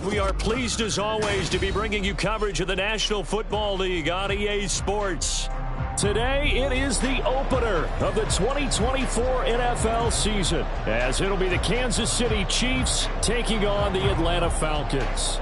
We are pleased as always to be bringing you coverage of the National Football League on EA Sports. Today it is the opener of the 2024 NFL season, as it'll be the Kansas City Chiefs taking on the Atlanta Falcons.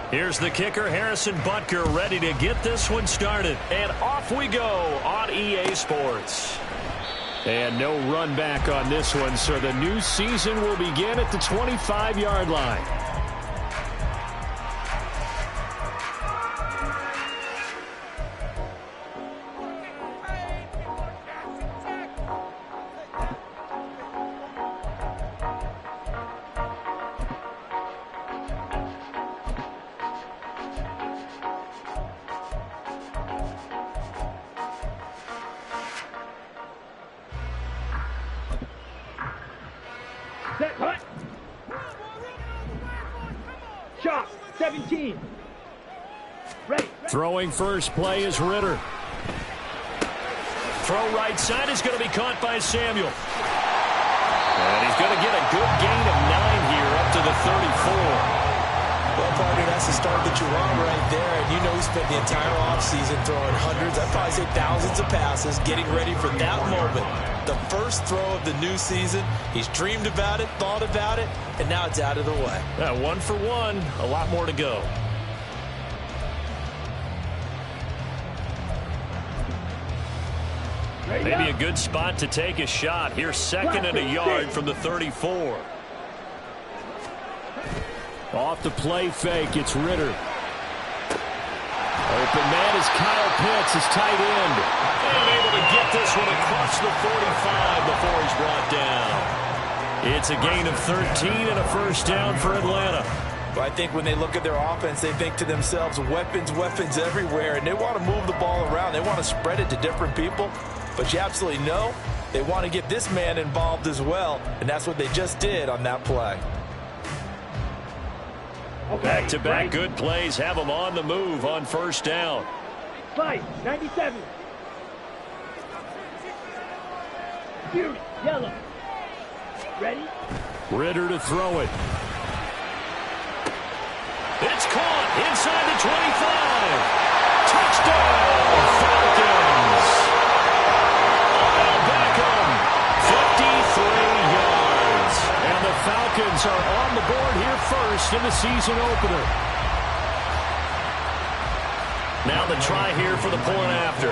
Here's the kicker, Harrison Butker, ready to get this one started. And off we go on EA Sports. And no run back on this one, so the new season will begin at the 25-yard line. Shot, 17. Ready. Throwing first play is Ritter. Throw right side is going to be caught by Samuel. And he's going to get a good gain of 9 here up to the 34. Well, partner, that's the start that you want right there. And you know he spent the entire offseason throwing hundreds, I'd probably say thousands of passes, getting ready for that moment. The first throw of the new season. He's dreamed about it, thought about it, and now it's out of the way. 1 for 1, a lot more to go. Maybe a good spot to take a shot. Here's second and a yard from the 34. Off the play fake, it's Ritter. Open man is Kyle Pitts, his tight end. And able to get this one across the 45 before he's brought down. It's a gain of 13 and a first down for Atlanta. But I think when they look at their offense, they think to themselves, weapons, weapons everywhere. And they want to move the ball around. They want to spread it to different people. But you absolutely know they want to get this man involved as well. And that's what they just did on that play. Back-to-back good plays have them on the move on first down. 97. Fury, yellow. Ready? Ritter to throw it. It's caught inside the 25. Touchdown, Falcons. Odell Beckham, 53 yards. And the Falcons are on the board here first in the season opener. Now the try here for the point after.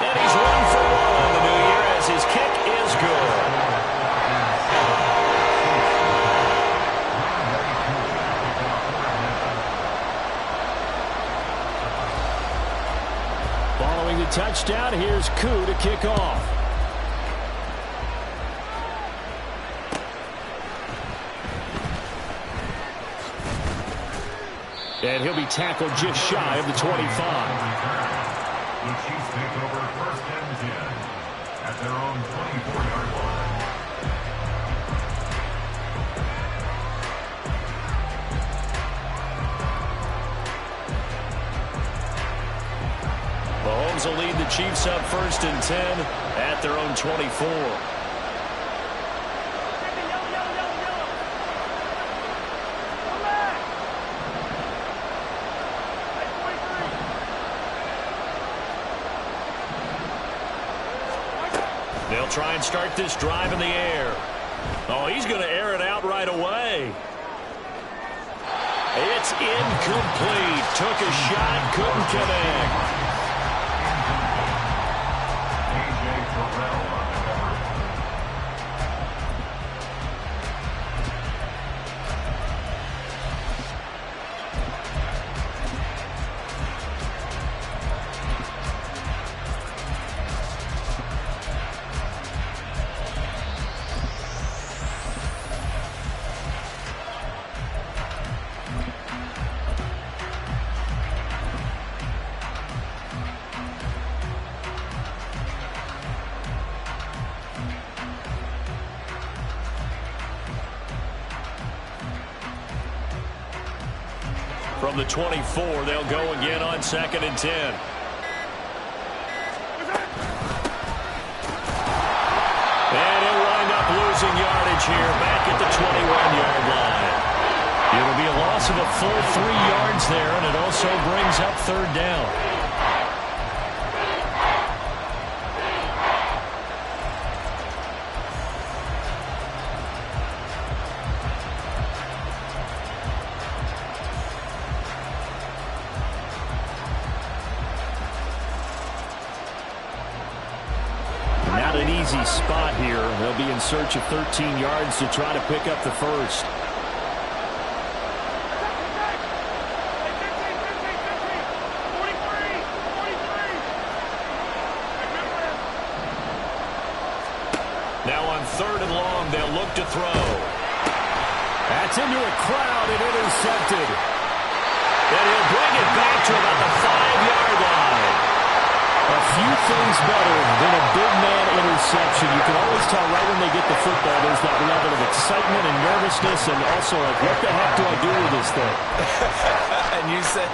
And he's 1 for 1 the new year as his kick is good. Following the touchdown, here's Koo to kick off. And he'll be tackled just shy of the 25. The Chiefs take over first and 10 at their own 24-yard line. Mahomes will lead the Chiefs up first and 10 at their own 24. They'll try and start this drive in the air. Oh, he's going to air it out right away. It's incomplete. Took a shot, couldn't connect. From the 24, they'll go again on 2nd and 10. And he'll wind up losing yardage here back at the 21-yard line. It'll be a loss of a full 3 yards there, and it also brings up 3rd down. Not an easy spot here. They'll be in search of 13 yards to try to pick up the first. Now on 3rd and long, they'll look to throw. That's into a crowd and intercepted. And he'll bring it back to about the 5-yard line. A few things better than a big man interception. You can always tell right when they get the football, there's that level of excitement and nervousness, and also like, what the heck do I do with this thing? And you say,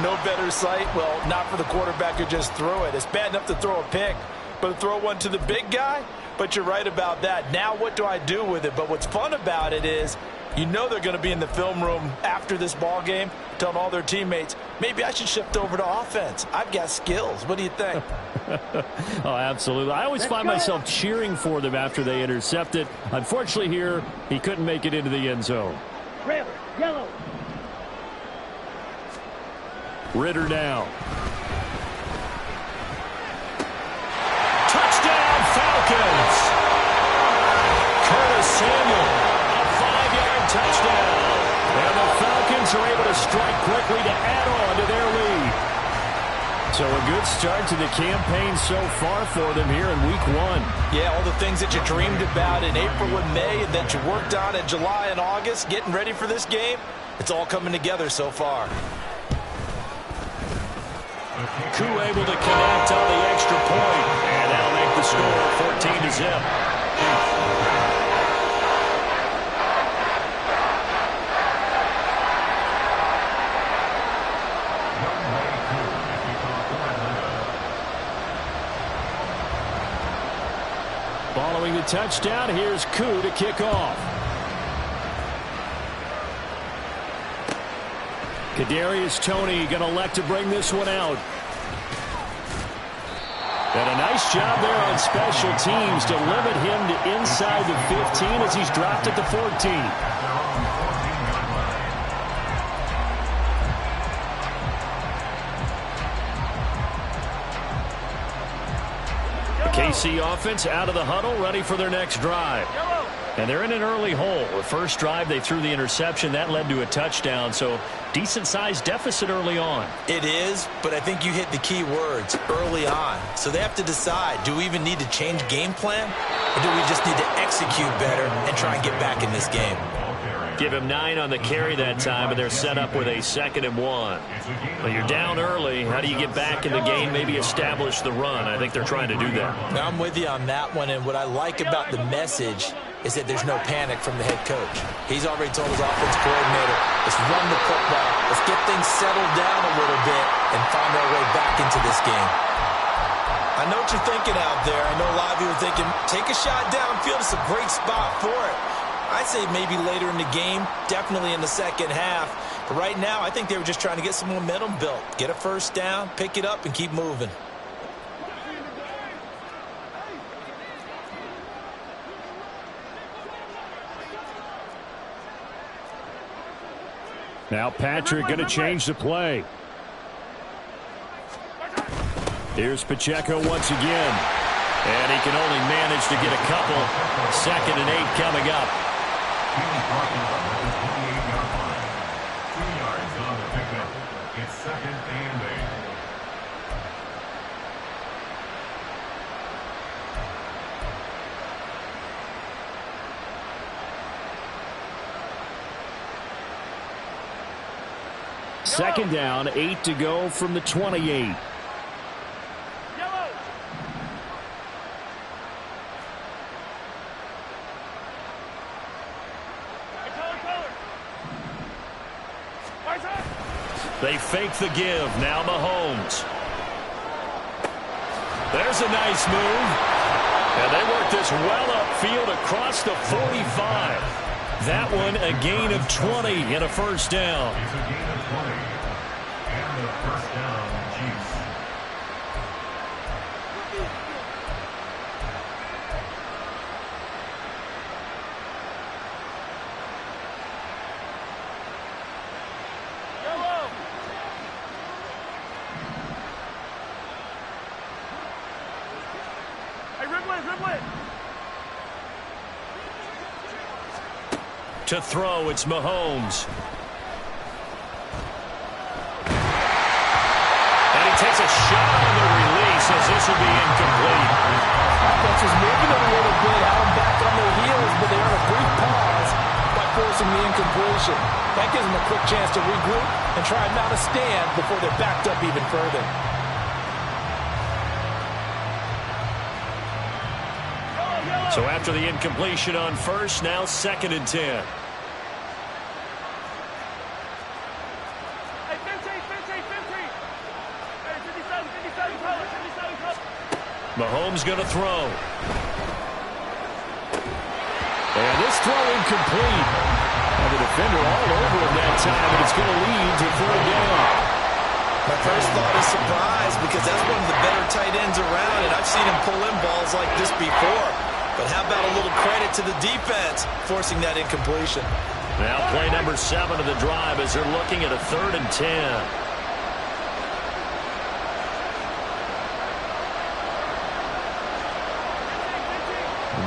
no better sight? Well, not for the quarterback who just threw it. It's bad enough to throw a pick, but to throw one to the big guy? But you're right about that. Now what do I do with it? But what's fun about it is, you know they're going to be in the film room after this ball game telling all their teammates, maybe I should shift over to offense. I've got skills. What do you think? Oh, absolutely. I always find myself cheering for them after they intercept it. Unfortunately here, he couldn't make it into the end zone. Red, yellow. Ritter down. Touchdown, Falcons! Curtis Samuel, a 5-yard touchdown. And the Falcons are able to strike quickly to add on to their lead. So a good start to the campaign so far for them here in week 1. Yeah, all the things that you dreamed about in April and May and that you worked on in July and August, getting ready for this game, it's all coming together so far. Koo able to connect on the extra point, and that'll make the score 14-0. Following the touchdown, here's Koo to kick off. Kadarius Toney going to elect to bring this one out. And a nice job there on special teams to limit him to inside the 15 as he's dropped at the 14. KC offense out of the huddle, ready for their next drive. And they're in an early hole. The first drive, they threw the interception. That led to a touchdown, so decent-sized deficit early on. It is, but I think you hit the key words, early on. So they have to decide, do we even need to change game plan? Or do we just need to execute better and try and get back in this game? Give him 9 on the carry that time, and they're set up with a 2nd and 1. Well, you're down early. How do you get back in the game, maybe establish the run? I think they're trying to do that. I'm with you on that one, and what I like about the message is that there's no panic from the head coach. He's already told his offense coordinator, let's run the football, let's get things settled down a little bit and find our way back into this game. I know what you're thinking out there. I know a lot of you are thinking, take a shot downfield. It's a great spot for it. I'd say maybe later in the game, definitely in the second half. But right now, I think they were just trying to get some momentum built. Get a first down, pick it up, and keep moving. Now Patrick going to change the play. Here's Pacheco once again. And he can only manage to get a couple. 2nd and 8 coming up. It's 2nd and 8. Second down, 8 to go from the 28. They fake the give. Now Mahomes. There's a nice move. And they work this well upfield across the 45. That one a gain of 20 and a first down. It's a gain of 20. And the first down, Chiefs. To throw, it's Mahomes. And he takes a shot on the release as this will be incomplete. Offense is moving a little bit, had them back on their heels, but they earn a brief pause by forcing the incompletion. That gives them a quick chance to regroup and try and mount a stand before they're backed up even further. So after the incompletion on first, now 2nd and 10. Mahomes going to throw. And this throw incomplete. And the defender all over him that time, and it's going to lead to 3rd down. My first thought is surprise, because that's one of the better tight ends around, and I've seen him pull in balls like this before. But how about a little credit to the defense forcing that incompletion? Now play number 7 of the drive as they're looking at a 3rd and 10.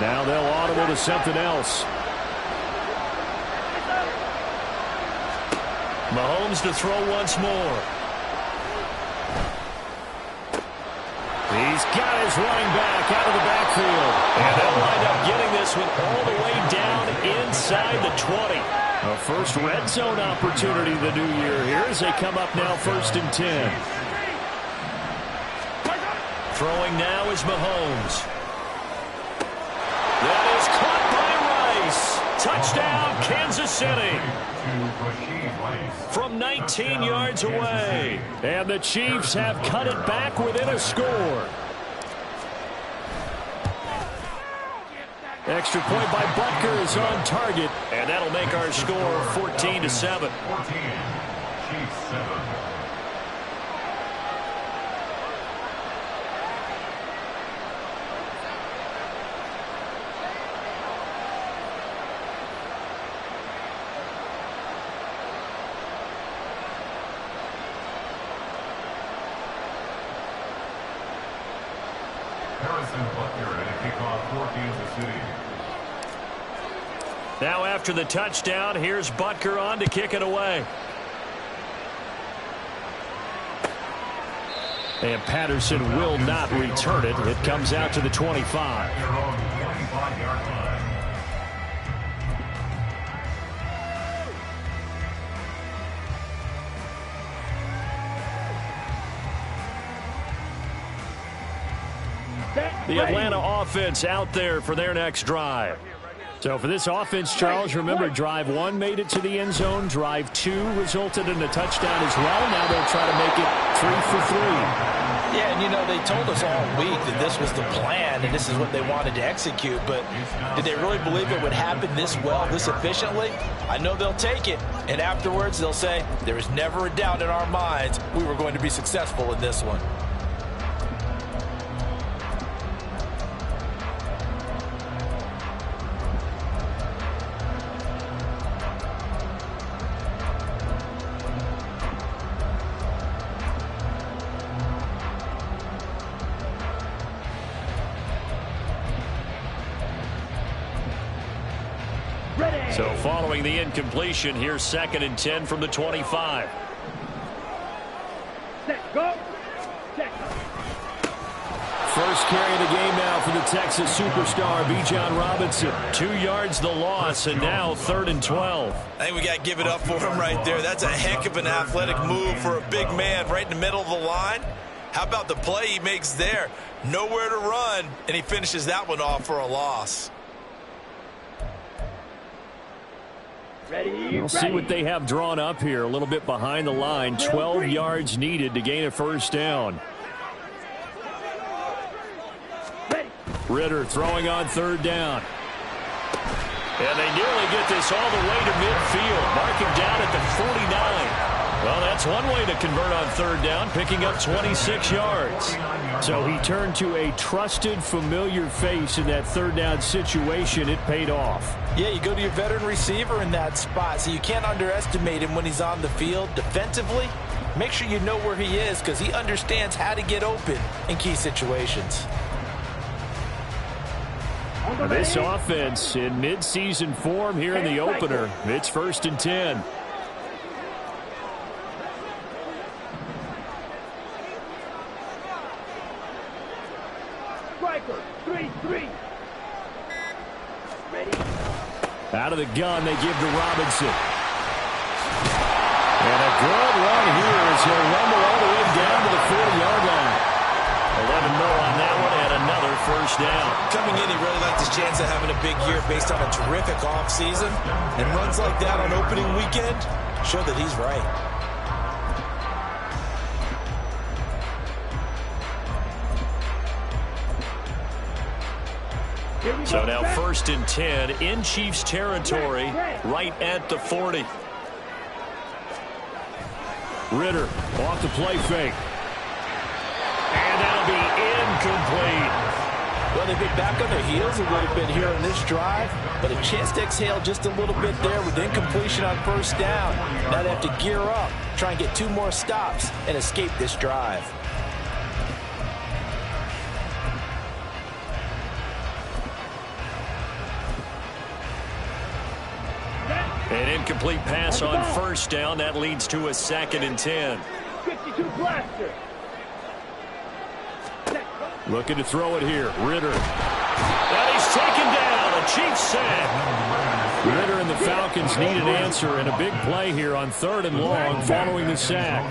Now they'll audible to something else. Mahomes to throw once more. He's got his running back out of the backfield. And they'll wind up getting this one all the way down inside the 20. A first red zone opportunity the new year here as they come up now 1st and 10. Throwing now is Mahomes. That is caught by Rice. Touchdown, Kansas City. From 19 yards away. And the Chiefs have cut it back within a score. Extra point by Butker is on target. And that'll make our score 14-7. 14, Chiefs 7. Now after the touchdown, here's Butker on to kick it away. And Patterson will not return it. It comes out to the 25. The Atlanta offense out there for their next drive. So for this offense, Charles, remember drive 1 made it to the end zone. Drive 2 resulted in a touchdown as well. Now they'll try to make it 3 for 3. Yeah, and you know, they told us all week that this was the plan and this is what they wanted to execute. But did they really believe it would happen this well, this efficiently? I know they'll take it. And afterwards, they'll say, there was never a doubt in our minds we were going to be successful in this one. So following the incompletion, here's 2nd and 10 from the 25. Set, go. Set. First carry of the game now for the Texas superstar, Bijan Robinson. 2 yards the loss, and now 3rd and 12. I think we got to give it up for him right there. That's a heck of an athletic move for a big man right in the middle of the line. How about the play he makes there? Nowhere to run, and he finishes that one off for a loss. We'll see what they have drawn up here. A little bit behind the line. 12 yards needed to gain a first down. Ritter throwing on third down. And they nearly get this all the way to midfield. Mark him down at the 49. Well, that's one way to convert on third down, picking up 26 yards. So he turned to a trusted, familiar face in that third down situation. It paid off. Yeah, you go to your veteran receiver in that spot, so you can't underestimate him when he's on the field. Defensively, make sure you know where he is because he understands how to get open in key situations. This offense in midseason form here in the opener. It's 1st and 10. Striker, 3-3. Ready? Out of the gun, they give to Robinson. And a good run here as he'll rumble all the way down to the 4-yard line. 11 more on that one and another first down. Coming in, he really liked his chance of having a big year based on a terrific offseason. And runs like that on opening weekend show that he's right. So now 1st and 10 in Chiefs territory, right at the 40. Ritter off the play fake. And that'll be incomplete. Well, they've been back on their heels a little bit here on this drive, but a chance to exhale just a little bit there with incompletion on first down. Now they have to gear up, try and get 2 more stops and escape this drive. An incomplete pass on first down. That leads to a 2nd and 10. 52 blaster. Looking to throw it here. Ritter. And he's taken down. A Chiefs sack. Ritter and the Falcons need an answer and a big play here on 3rd and long following the sack.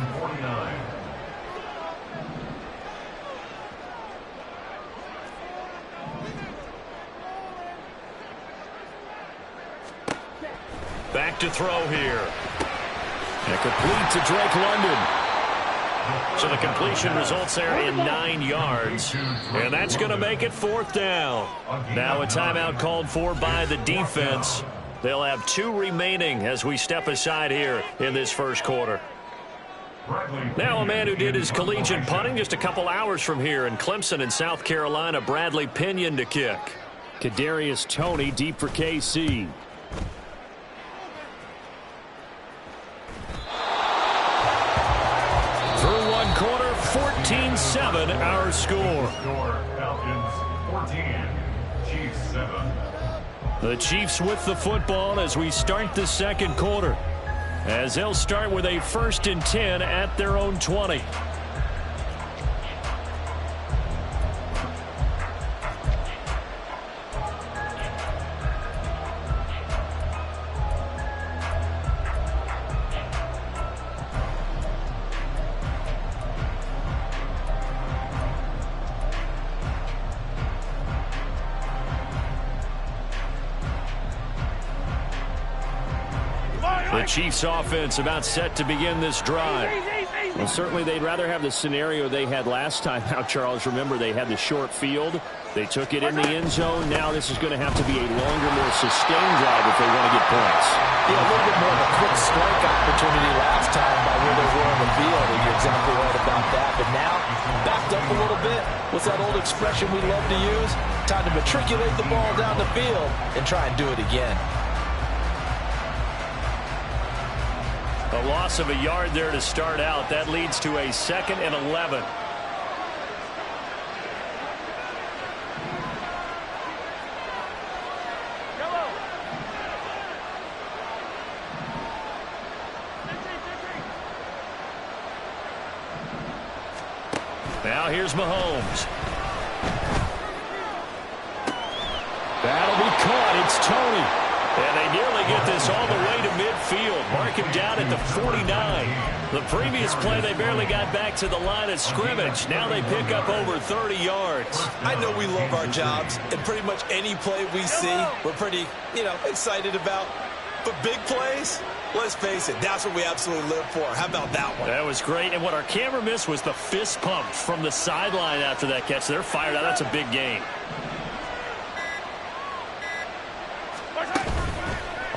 Back to throw here. And complete to Drake London. So the completion results there in 9 yards. And that's going to make it 4th down. Now a timeout called for by the defense. They'll have 2 remaining as we step aside here in this first quarter. Now a man who did his collegiate punting just a couple hours from here in Clemson in South Carolina, Bradley Pinion to kick. Kadarius Toney deep for KC. Through one quarter, 14-7 our score. Falcons 14, Chiefs 7. The Chiefs with the football as we start the second quarter. As they'll start with a 1st and 10 at their own 20. The Chiefs offense about set to begin this drive. Well, certainly they'd rather have the scenario they had last time out, Charles. Remember, they had the short field. They took it in the end zone. Now this is going to have to be a longer, more sustained drive if they want to get points. Yeah, a little bit more of a quick strike opportunity last time by where they were on the field, and you're exactly right about that. But now, backed up a little bit. What's that old expression we love to use? Time to matriculate the ball down the field and try and do it again. A loss of a yard there to start out. That leads to a 2nd and 11. Now here's Mahomes. That'll be caught. It's Toney. And they nearly get this all the way to midfield. Mark him down at the 49. The previous play, they barely got back to the line of scrimmage. Now they pick up over 30 yards. I know we love our jobs, and pretty much any play we see, we're pretty, excited about. But big plays, let's face it, that's what we absolutely live for. How about that one? That was great, and what our camera missed was the fist pump from the sideline after that catch. They're fired out. That's a big gain.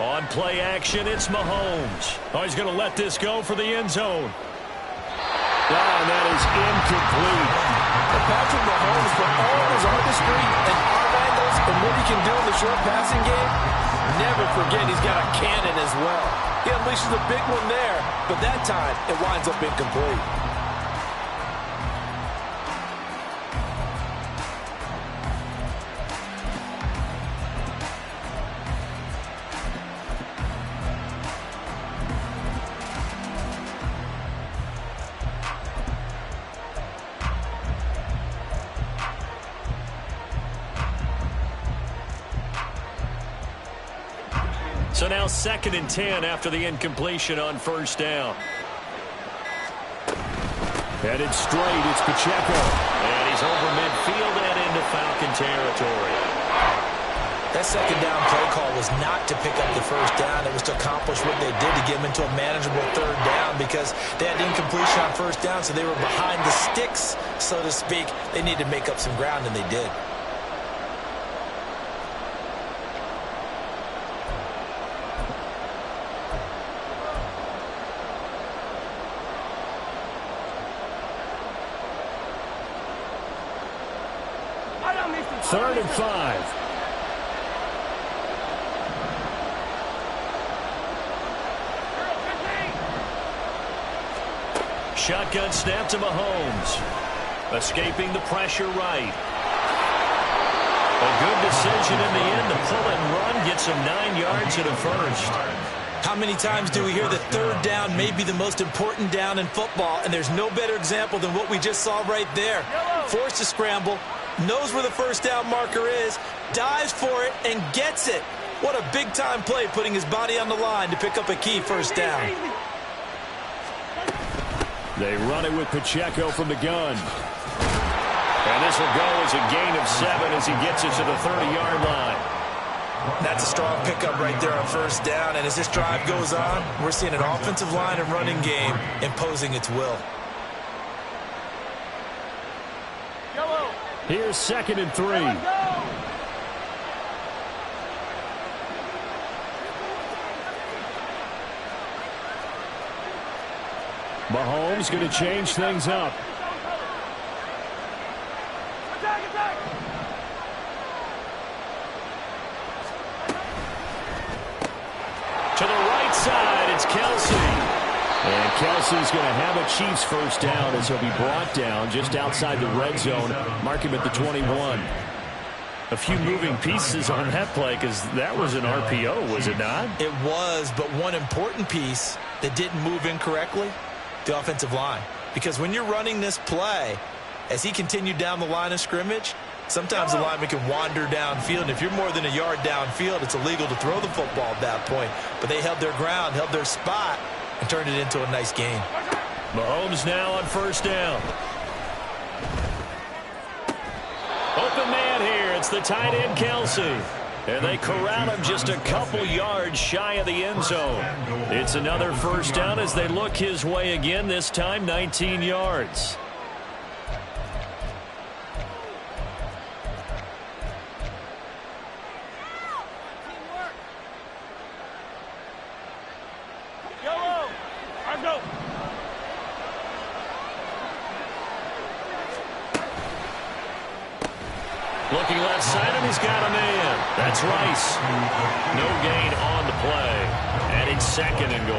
On play action, it's Mahomes. Oh, he's going to let this go for the end zone. Oh, and that is incomplete. Patrick Mahomes, for all of his artistry and arm angles and what he can do in the short passing game, never forget he's got a cannon as well. He unleashes a big one there, but that time it winds up incomplete. So now 2nd and 10 after the incompletion on first down. Headed straight, it's Pacheco. And he's over midfield and into Falcon territory. That 2nd down play call was not to pick up the first down. It was to accomplish what they did to get them into a manageable 3rd down because they had incompletion on first down, so they were behind the sticks, so to speak. They needed to make up some ground, and they did. Third and 5. Shotgun snap to Mahomes. Escaping the pressure right. A good decision in the end to pull it and run. Gets him 9 yards and a first. How many times do we hear that 3rd down may be the most important down in football, and there's no better example than what we just saw right there. Forced to scramble, knows where the first down marker is, dives for it, and gets it. What a big-time play, putting his body on the line to pick up a key first down. They run it with Pacheco from the gun. And this will go as a gain of 7 as he gets it to the 30-yard line. That's a strong pickup right there on first down, and as this drive goes on, we're seeing an offensive line and running game imposing its will. Here's 2nd and 3. Mahomes going to change things up. To the right side, it's Kelsey. And Kelsey's going to have a Chiefs first down as he'll be brought down just outside the red zone. Mark him at the 21. A few moving pieces on that play because that was an RPO, was it not? It was, but one important piece that didn't move incorrectly, the offensive line. Because when you're running this play, as he continued down the line of scrimmage, sometimes the lineman can wander downfield, and if you're more than a yard downfield, it's illegal to throw the football at that point. But they held their ground, held their spot, and turned it into a nice gain. Mahomes now on first down. Open man here. It's the tight end, Kelsey. And they corral him just a couple yards shy of the end zone. It's another first down as they look his way again, this time 19 yards. Looking left side, and he's got a man. That's Rice. No gain on the play. And it's 2nd and goal.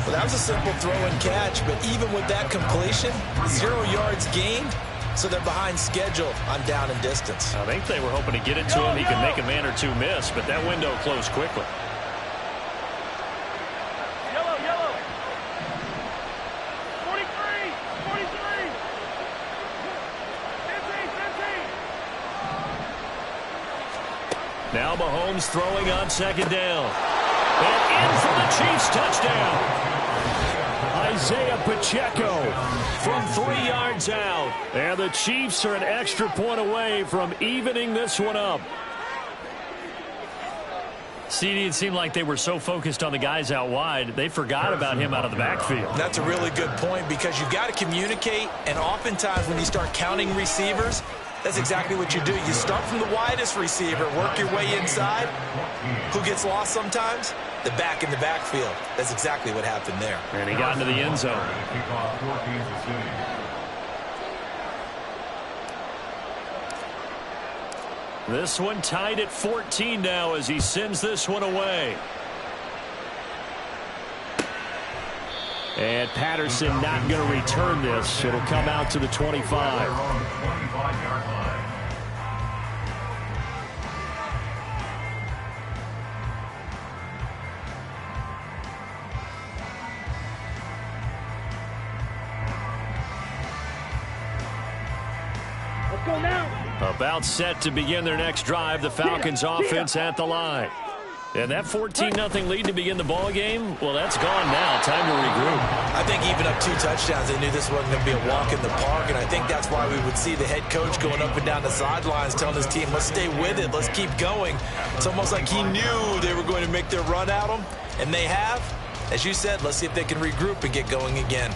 Well, that was a simple throw and catch, but even with that completion, 0 yards gained, so they're behind schedule on down and distance. I think they were hoping to get it to him. He could make a man or two miss, but that window closed quickly. Now Mahomes throwing on 2nd down. And in for the Chiefs touchdown. Isaiah Pacheco from 3 yards out. And the Chiefs are an extra point away from evening this one up. CD, it seemed like they were so focused on the guys out wide, they forgot about him out of the backfield. That's a really good point because you've got to communicate, and oftentimes when you start counting receivers, that's exactly what you do. You start from the widest receiver, work your way inside. Who gets lost sometimes? The back in the backfield. That's exactly what happened there. And he got into the end zone. This one tied at 14 now as he sends this one away. And Patterson not going to return this. It'll come out to the 25. Let's go now. About set to begin their next drive. The Falcons offense at the line. And that 14-0 lead to begin the ball game, well, that's gone now. Time to regroup. I think even up 2 touchdowns, they knew this wasn't going to be a walk in the park, and I think that's why we would see the head coach going up and down the sidelines telling his team, let's stay with it, let's keep going. It's almost like he knew they were going to make their run at him, and they have. As you said, let's see if they can regroup and get going again.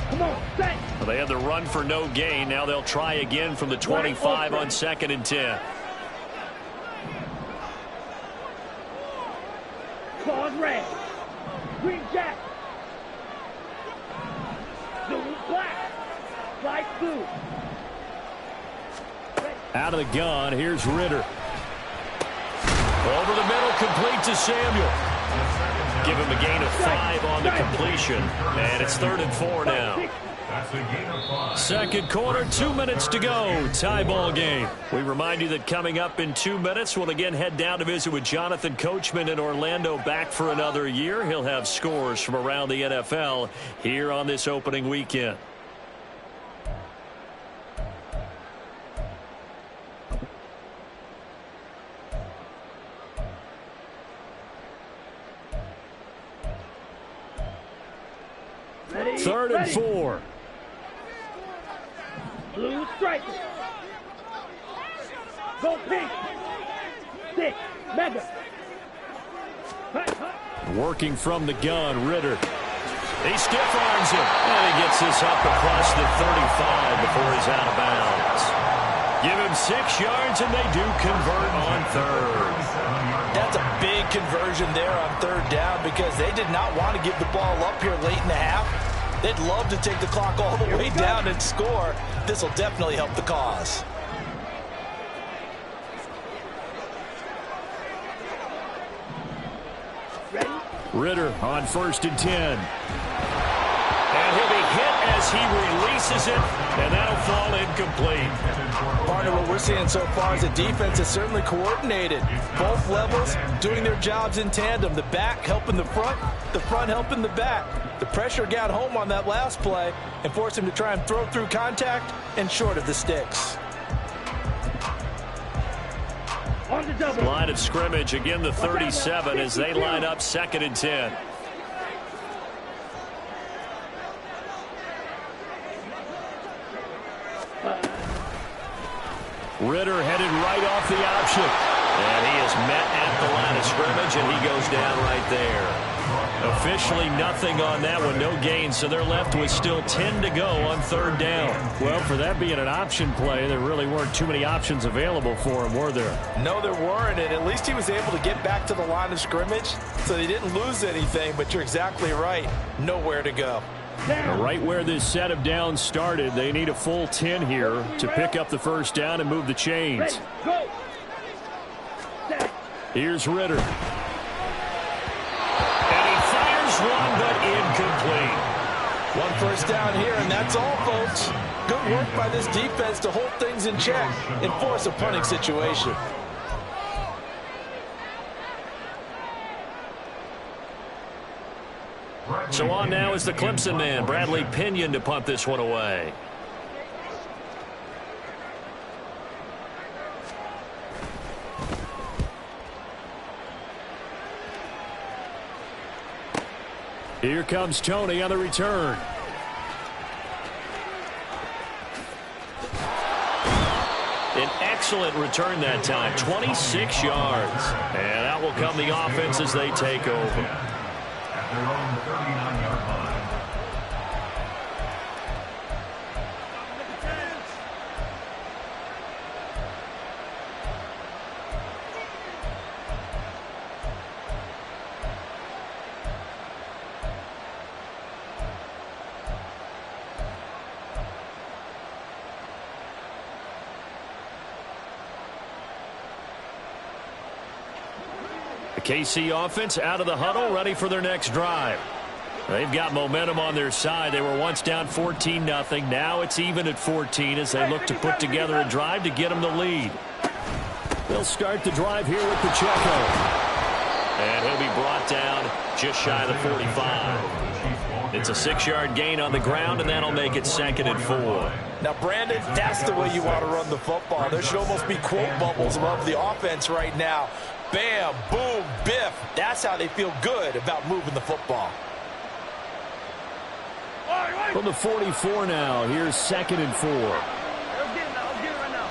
Come on, set. Well, they had the run for no gain. Now they'll try again from the 25 on 2nd and 10. Claws red. Green jack. Blue black. Light blue. Out of the gun, here's Ritter. Over the middle, complete to Samuel. Give him a gain of 5 on the completion. And it's 3rd and 4 now. Second quarter, 2 minutes to go. Tie ball game. We remind you that coming up in 2 minutes, we'll again head down to visit with Jonathan Coachman in Orlando, back for another year. He'll have scores from around the NFL here on this opening weekend. Ready, 3rd and 4. Blue striker. Go pink. 6. Mega. Working from the gun, Ritter. He stiff arms him. And he gets this up across the 35 before he's out of bounds. Give him 6 yards, and they do convert on 3rd. That's a big conversion there on 3rd down because they did not want to give the ball up here late in the half. They'd love to take the clock all the way down and score. This will definitely help the cause. Ready? Ritter on 1st and 10. And he'll be hit as he releases it, and that'll fall incomplete. Partner, what we're seeing so far is the defense is certainly coordinated. Both levels doing their jobs in tandem. The back helping the front helping the back. The pressure got home on that last play and forced him to try and throw through contact and short of the sticks. On the double. Line of scrimmage, again the 37 as they line up 2nd and 10. Ritter headed right off the option. And he is met at the line of scrimmage, and he goes down right there. Officially nothing on that one, no gain, so they're left with still 10 to go on 3rd down. Well, for that being an option play, there really weren't too many options available for him, were there? No, there weren't, and at least he was able to get back to the line of scrimmage, so they didn't lose anything, but you're exactly right. Nowhere to go. Right where this set of downs started, they need a full 10 here to pick up the 1st down and move the chains. Ready, go. Set. Here's Ritter. And he fires one, but incomplete. 1 first down here, and that's all, folks. Good work by this defense to hold things in check and force a punting situation. So on now is the Clemson man, Bradley Pinion, to punt this one away. Here comes Tony on the return. excellent return that time, 26 yards. And out will come the offense as they take over. At their own 39-yard line. The KC offense out of the huddle, ready for their next drive. They've got momentum on their side. They were once down 14-0. Now it's even at 14 as they look to put together a drive to get them the lead. They'll start the drive here with Pacheco. And he'll be brought down just shy of the 45. It's a 6-yard gain on the ground, and that'll make it 2nd and 4. Now, Brandon, that's the way you want to run the football. There should almost be quote bubbles above the offense right now. Bam, boom, biff. That's how they feel good about moving the football. From the 44 now, here's 2nd and 4. Let's get it right now.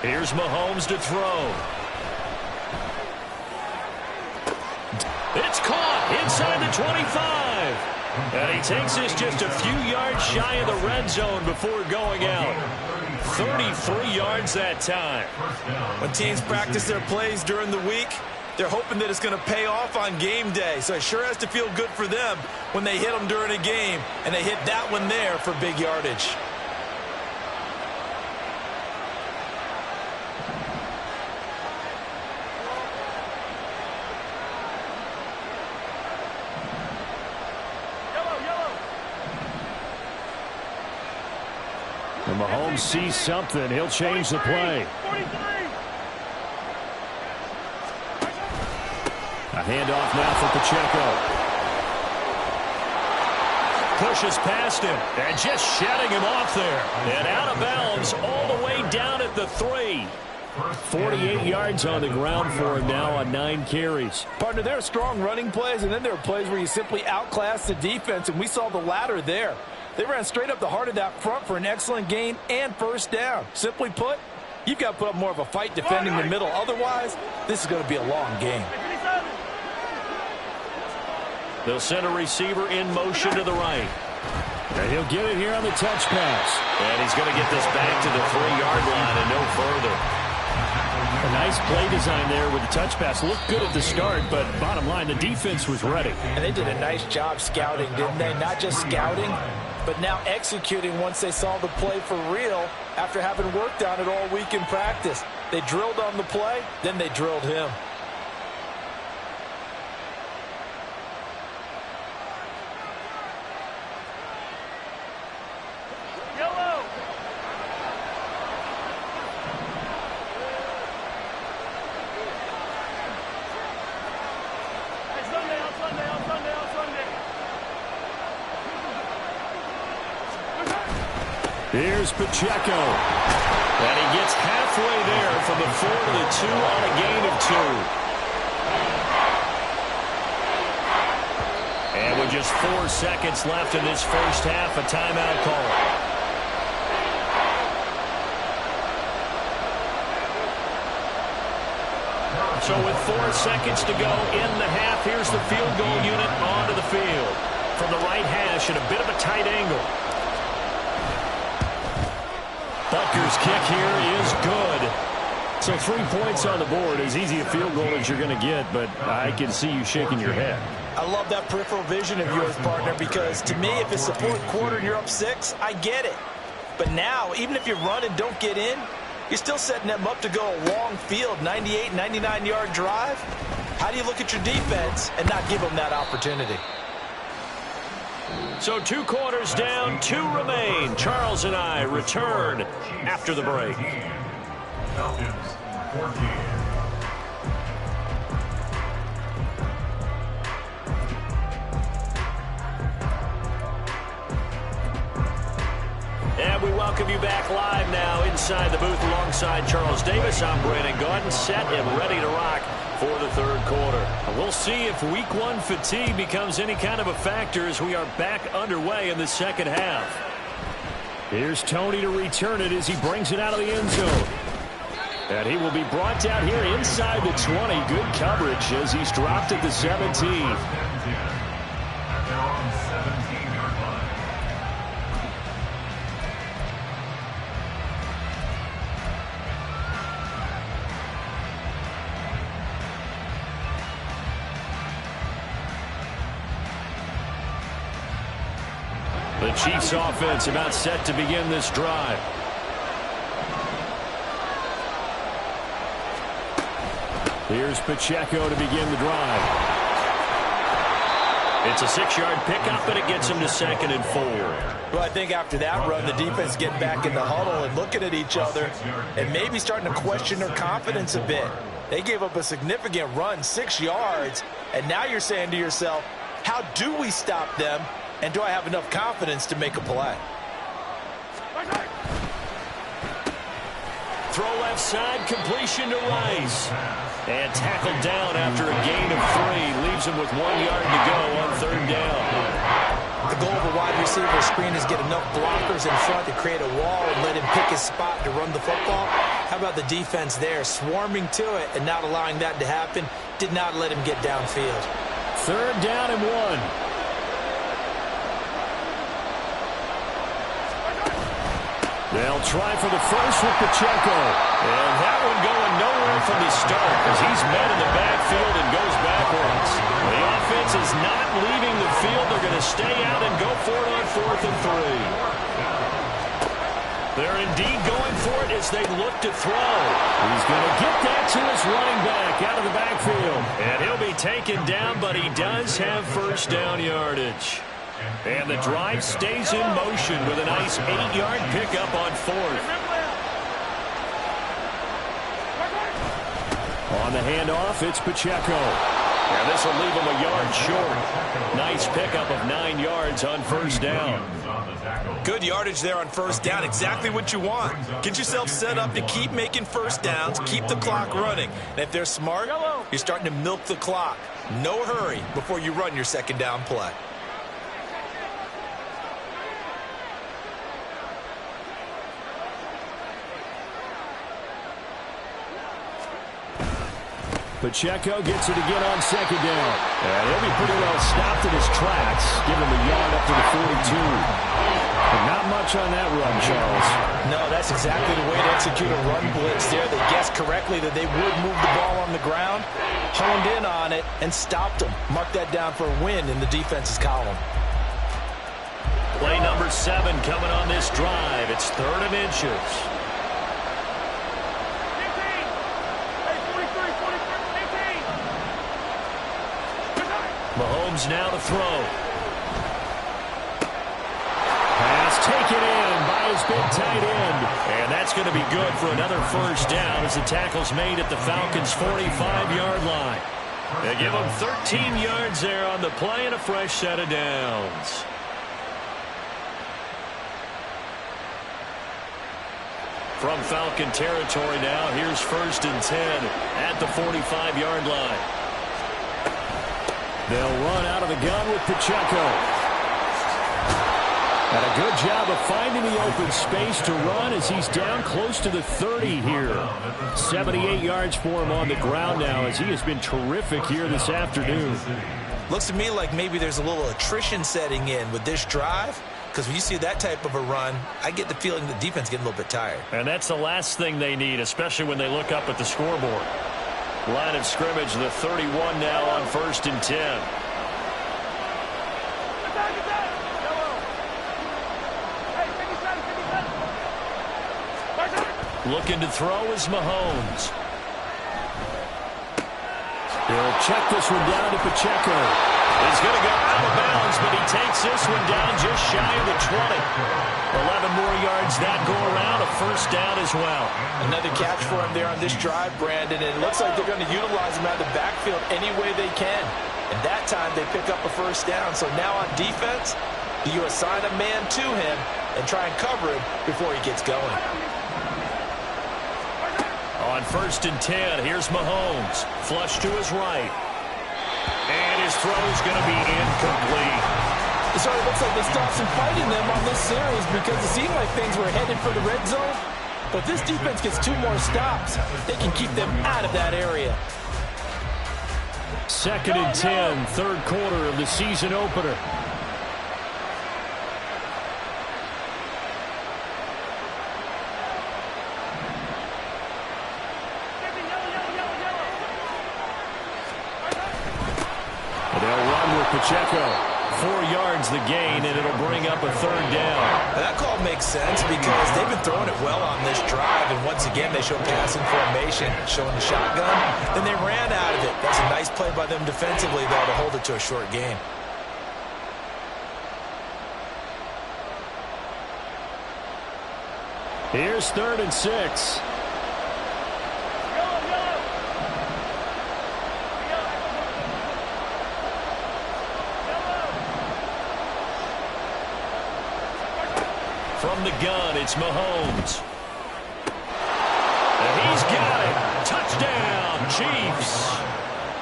Easy. Here's Mahomes to throw. It's caught inside the 25. And he takes this just a few yards shy of the red zone before going out. 33 yards that time. When teams practice their plays during the week, they're hoping that it's going to pay off on game day. So it sure has to feel good for them when they hit them during a game, and they hit that one there for big yardage. And Mahomes sees something. He'll change the play. 43. A handoff now for Pacheco. Pushes past him and just shedding him off there. And out of bounds all the way down at the 3. 48 yards on the ground for him now on 9 carries. Partner, there are strong running plays, and then there are plays where you simply outclass the defense, and we saw the latter there. They ran straight up the heart of that front for an excellent gain and first down. Simply put, you've got to put up more of a fight defending the middle. Otherwise, this is going to be a long game. They'll send a receiver in motion to the right. And he'll get it here on the touch pass. And he's going to get this back to the 3-yard line and no further. A nice play design there with the touch pass. Looked good at the start, but bottom line, the defense was ready. And they did a nice job scouting, didn't they? Not just scouting, but now executing once they saw the play for real after having worked on it all week in practice. They drilled on the play, then they drilled him. Here's Pacheco. And he gets halfway there from the 4 to the 2 on a gain of 2. And with just 4 seconds left in this first half, a timeout call. So with 4 seconds to go in the half, here's the field goal unit onto the field. From the right hash at a bit of a tight angle. Butker's kick here is good. So 3 points on the board, as easy a field goal as you're going to get, but I can see you shaking your head. I love that peripheral vision of yours, partner, because to me, if it's the 4th quarter and you're up 6, I get it. But now, even if you run and don't get in, you're still setting them up to go a long field, 98, 99-yard drive. How do you look at your defense and not give them that opportunity? So 2 quarters down, 2 remain. Charles and I return after the break. Falcons 14. And we welcome you back live now inside inside the booth alongside Charles Davis. I'm Brandon Gaudin, set and ready to rock for the third quarter. We'll see if week one fatigue becomes any kind of a factor as we are back underway in the second half. Here's Tony to return it as he brings it out of the end zone. And he will be brought down here inside the 20. Good coverage as he's dropped at the 17. The Chiefs offense about set to begin this drive. Here's Pacheco to begin the drive. It's a 6-yard pickup, and it gets him to 2nd and 4. Well, I think after that run, the defense getting back in the huddle and looking at each other and maybe starting to question their confidence a bit. They gave up a significant run, 6 yards, and now you're saying to yourself, how do we stop them? And do I have enough confidence to make a play? Throw left side, completion to Rice. And tackled down after a gain of 3. Leaves him with 1 yard to go on 3rd down. The goal of a wide receiver screen is get enough blockers in front to create a wall and let him pick his spot to run the football. How about the defense there, swarming to it and not allowing that to happen? Did not let him get downfield. 3rd down and 1. They'll try for the first with Pacheco. And that one going nowhere from the start as he's met in the backfield and goes backwards. The offense is not leaving the field. They're going to stay out and go for it on 4th and 3. They're indeed going for it as they look to throw. He's going to get that to his running back out of the backfield. And he'll be taken down, but he does have first down yardage. And the drive stays in motion with a nice 8-yard pickup on 4th. On the handoff, it's Pacheco. And this will leave him a yard short. Nice pickup of 9 yards on 1st down. Good yardage there on 1st down. Exactly what you want. Get yourself set up to keep making 1st downs, keep the clock running. And if they're smart, you're starting to milk the clock. No hurry before you run your 2nd down play. Pacheco gets it again on 2nd down. And he'll be pretty well stopped in his tracks. Give him a yard up to the 42. But not much on that run, Charles. No, that's exactly the way to execute a run blitz there. They guessed correctly that they would move the ball on the ground, honed in on it, and stopped them. Mark that down for a win in the defense's column. Play number 7 coming on this drive. It's 3rd and inches. Mahomes now to throw. Pass taken in by his big tight end. And that's going to be good for another first down as the tackle's made at the Falcons' 45-yard line. They give him 13 yards there on the play and a fresh set of downs. From Falcon territory now, here's 1st and 10 at the 45-yard line. They'll run out of the gun with Pacheco. And a good job of finding the open space to run as he's down close to the 30 here. 78 yards for him on the ground now as he has been terrific here this afternoon. Looks to me like maybe there's a little attrition setting in with this drive. Because when you see that type of a run, I get the feeling the defense getting a little bit tired. And that's the last thing they need, especially when they look up at the scoreboard. Line of scrimmage, the 31 now on 1st and 10. Looking to throw is Mahomes. He'll check this one down to Pacheco. He's going to go out of bounds, but he takes this one down just shy of the 20. 11 more yards that go around, a first down as well. Another catch for him there on this drive, Brandon, and it looks like they're going to utilize him out of the backfield any way they can. And that time they pick up a first down. So now on defense, do you assign a man to him and try and cover him before he gets going? On 1st and 10, here's Mahomes. Flush to his right. And his throw's going to be incomplete. So it looks like they stopped some fighting them on this series because it seemed like things were headed for the red zone. But this defense gets 2 more stops. They can keep them out of that area. 2nd and 10, third quarter of the season opener. And they'll run with Pacheco. 4 yards the gain, and it'll bring up a 3rd down. That call makes sense because they've been throwing it well on this drive, and once again they show passing formation, showing the shotgun. Then they ran out of it. That's a nice play by them defensively, though, to hold it to a short gain. Here's 3rd and 6. From the gun, it's Mahomes. And he's got it. Touchdown, Chiefs.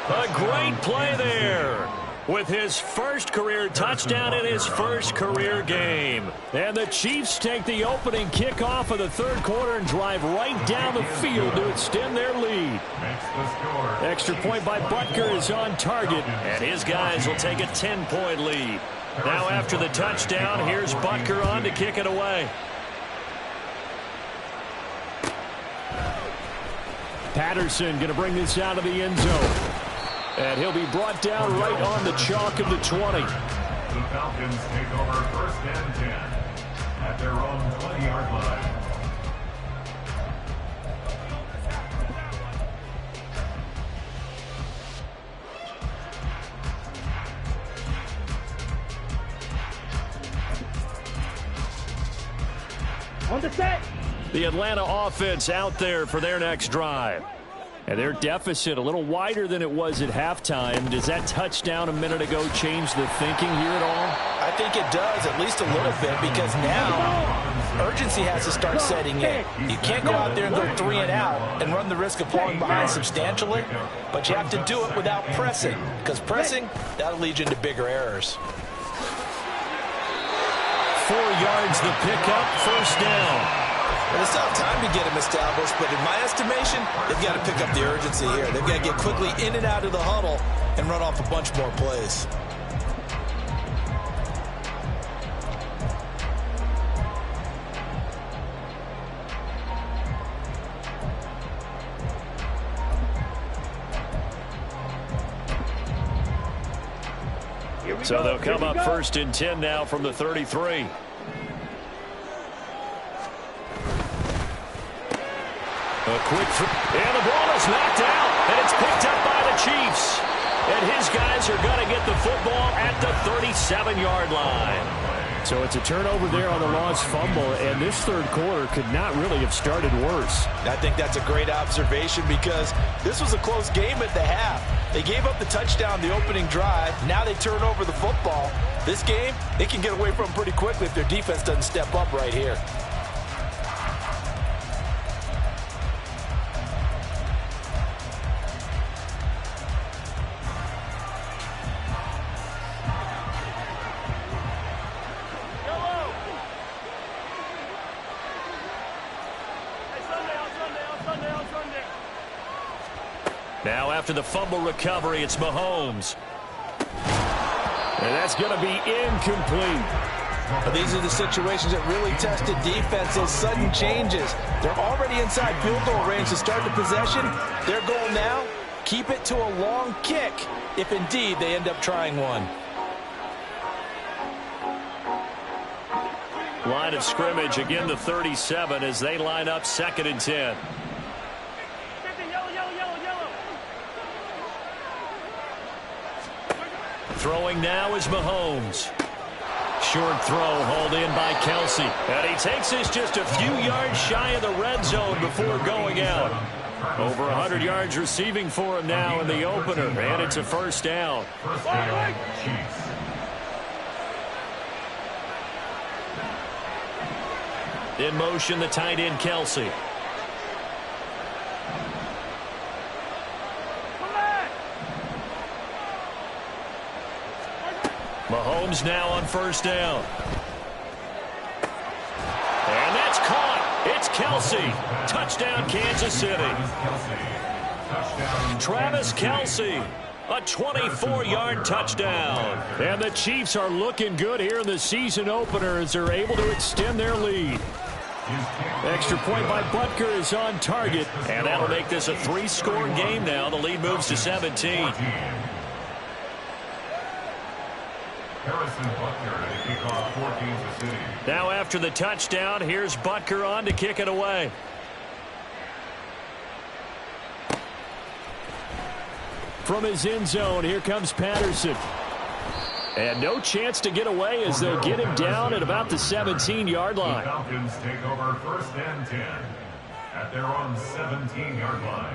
A great play there. With his first career touchdown in his first career game. And the Chiefs take the opening kickoff of the 3rd quarter and drive right down the field to extend their lead. Extra point by Butker is on target. And his guys will take a 10-point lead. Now after the touchdown, here's Butker on to kick it away. Patterson going to bring this out of the end zone. And he'll be brought down right on the chalk of the 20. The Falcons take over 1st and 10 at their own 20-yard line. On the set. The Atlanta offense out there for their next drive. And their deficit a little wider than it was at halftime. Does that touchdown a minute ago change the thinking here at all? I think it does, at least a little bit, because now urgency has to start setting in. You can't go out there and go 3 and out and run the risk of falling behind substantially, but you have to do it without pressing, because pressing, that'll lead you into bigger errors. 4 yards the pickup, 1st down. Well, it's not time to get them established, but in my estimation, they've got to pick up the urgency here. They've got to get quickly in and out of the huddle and run off a bunch more plays. So they'll come up 1st and 10 now from the 33. A quick throw, and the ball is knocked out, and it's picked up by the Chiefs. And his guys are going to get the football at the 37-yard line. So it's a turnover there on the lost fumble, and this 3rd quarter could not really have started worse. I think that's a great observation because this was a close game at the half. They gave up the touchdown the opening drive. Now they turn over the football. This game, they can get away from pretty quickly if their defense doesn't step up right here. Now after the fumble recovery, it's Mahomes. And that's going to be incomplete. But these are the situations that really tested defense, those sudden changes. They're already inside field goal range to start the possession. Their goal now, keep it to a long kick, if indeed they end up trying one. Line of scrimmage, again the 37 as they line up 2nd and 10. Throwing now is Mahomes. Short throw hauled in by Kelsey. And he takes this just a few yards shy of the red zone before going out. Over 100 yards receiving for him now in the opener. And it's a 1st down. First down, Chiefs. In motion, the tight end, Kelsey. Mahomes now on first down. And that's caught. It's Kelsey. Touchdown, Kansas City. Travis Kelsey. A 24-yard touchdown. And the Chiefs are looking good here in the season opener as they're able to extend their lead. Extra point by Butker is on target. And that'll make this a 3-score game now. The lead moves to 17. Now after the touchdown, here's Butker on to kick it away. From his end zone, here comes Patterson. And no chance to get away as they'll get him down at about the 17-yard line. The Falcons take over first and 10 at their own 17-yard line.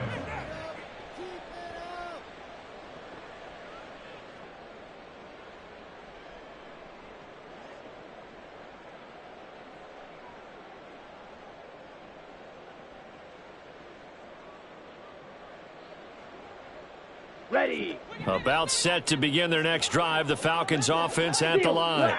Ready. About set to begin their next drive, the Falcons offense at the line.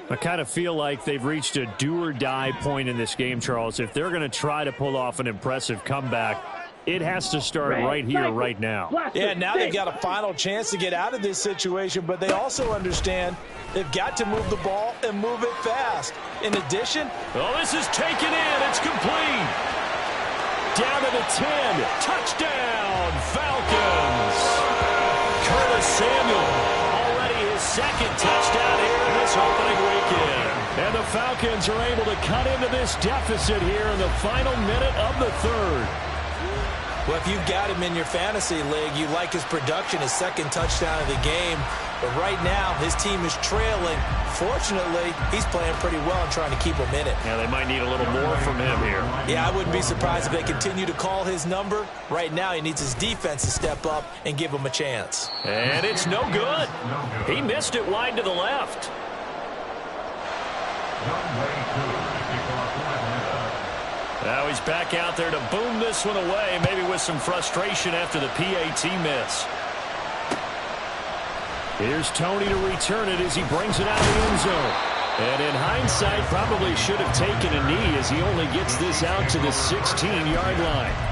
I kind of feel like they've reached a do-or-die point in this game, Charles. If they're going to try to pull off an impressive comeback, it has to start right here, right now. Yeah, now they've got a final chance to get out of this situation, but they also understand they've got to move the ball and move it fast. In addition, oh, this is taken in. It's complete. Down to the 10. Touchdown, Falcons. Curtis Samuel, already his second touchdown here in this opening weekend. And the Falcons are able to cut into this deficit here in the final minute of the third. well, if you've got him in your fantasy league, you like his production, his second touchdown of the game. But right now, his team is trailing. Fortunately, he's playing pretty well and trying to keep him in it. Yeah, they might need a little more from him here. Yeah, I wouldn't be surprised if they continue to call his number. Right now, he needs his defense to step up and give him a chance. And it's no good. He missed it wide to the left. Now he's back out there to boom this one away, maybe with some frustration after the PAT miss. Here's Tony to return it as he brings it out of the end zone. And in hindsight, probably should have taken a knee as he only gets this out to the 16-yard line.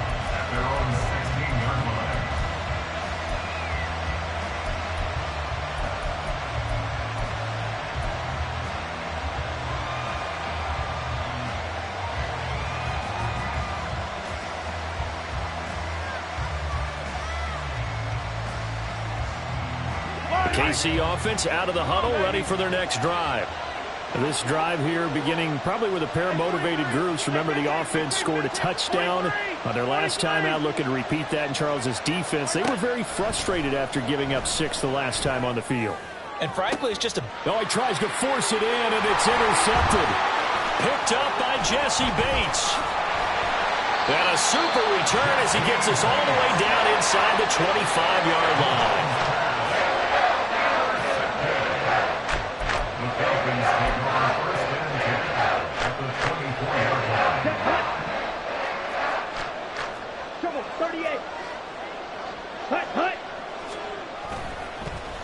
KC offense out of the huddle, ready for their next drive. This drive here beginning probably with a pair of motivated groups. Remember, the offense scored a touchdown on their last time out, looking to repeat that in Charles's defense. They were very frustrated after giving up 6 the last time on the field. And frankly, it's just a... Oh, he tries to force it in, and it's intercepted. Picked up by Jesse Bates. And a super return as he gets us all the way down inside the 25-yard line.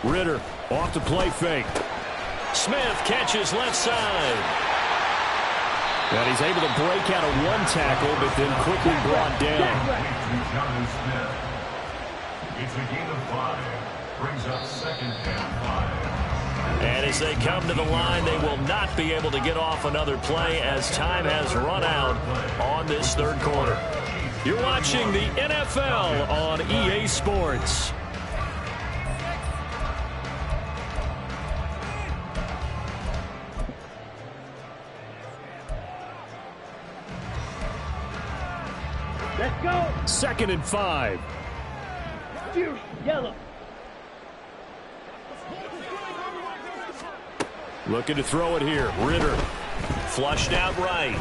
Ritter off the play fake. Smith catches left side. And he's able to break out of one tackle, but then quickly brought down. It's a gain of 5. Brings up second and 5. And as they come to the line, they will not be able to get off another play as time has run out on this third quarter. You're watching the NFL on EA Sports. Let's go. 2nd and 5. Yellow. Looking to throw it here. Ritter flushed out right.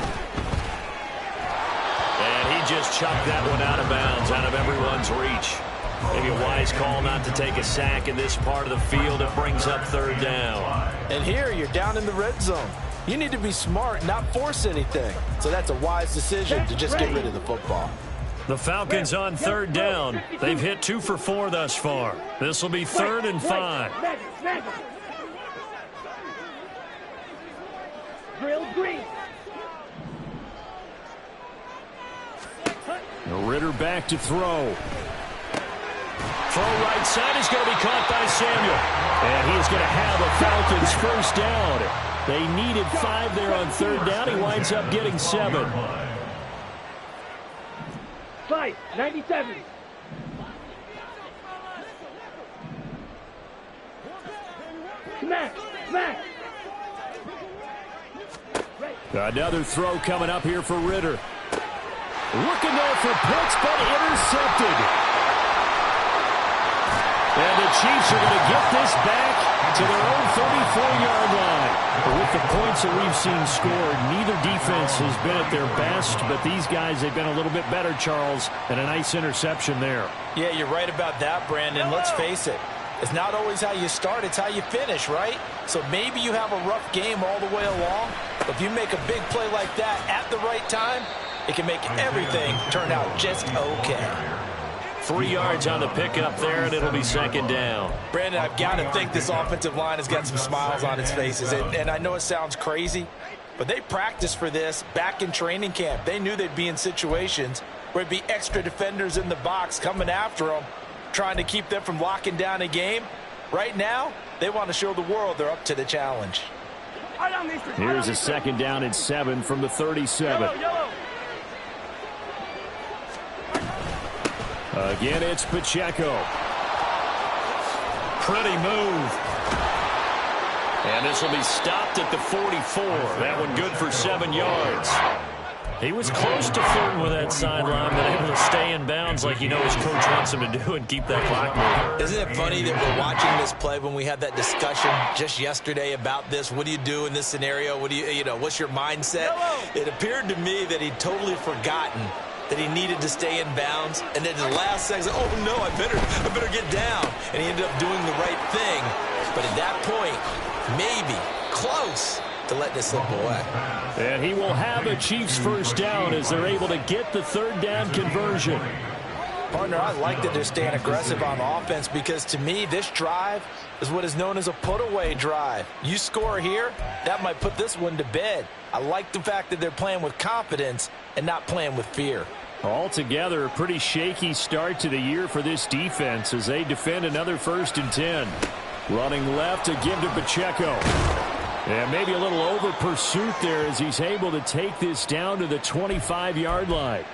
And he just chucked that one out of bounds, out of everyone's reach. Maybe a wise call not to take a sack in this part of the field. It brings up 3rd down. And here, you're down in the red zone. You need to be smart, not force anything. So that's a wise decision to just get rid of the football. The Falcons on 3rd down. They've hit 2 for 4 thus far. This will be 3rd and 5. Grill green. Ritter back to throw. Throw right side is going to be caught by Samuel. And he is going to have a Falcons first down. They needed 5 there on third down. He winds up getting 7. Slice, 97. Smack, smack. Another throw coming up here for Ritter. Looking there for Pitts, but intercepted. And the Chiefs are going to get this back to their own 34-yard line. But with the points that we've seen scored, neither defense has been at their best, but these guys have been a little bit better, Charles, and a nice interception there. Yeah, you're right about that, Brandon. Let's face it. It's not always how you start, it's how you finish, right? So maybe you have a rough game all the way along, but if you make a big play like that at the right time, it can make everything turn out just okay. 3 yards on the pickup there, and it'll be second down. Brandon, I've got to think this offensive line has got some smiles on its faces. And I know it sounds crazy, but they practiced for this back in training camp. They knew they'd be in situations where it'd be extra defenders in the box coming after them, trying to keep them from locking down a game. Right now, they want to show the world they're up to the challenge. Here's a second down and 7 from the 37. Again, it's Pacheco. Pretty move. And this will be stopped at the 44. That one good for 7 yards. He was close to flirting with that sideline, but able to stay in bounds like you know his coach wants him to do and keep that clock moving. Isn't it funny that we're watching this play when we had that discussion just yesterday about this? What do you do in this scenario? What do you know, what's your mindset? It appeared to me that he'd totally forgotten that he needed to stay in bounds, and then at the last second, oh no, I better get down. And he ended up doing the right thing. But at that point, maybe close to let this slip away. And he will have a Chiefs first down as they're able to get the third down conversion. Partner, I like that they're staying aggressive on offense because to me, this drive is what is known as a put-away drive. You score here, that might put this one to bed. I like the fact that they're playing with confidence and not playing with fear. Altogether, a pretty shaky start to the year for this defense as they defend another 1st and 10. Running left to give to Pacheco. And maybe a little over pursuit there as he's able to take this down to the 25-yard line.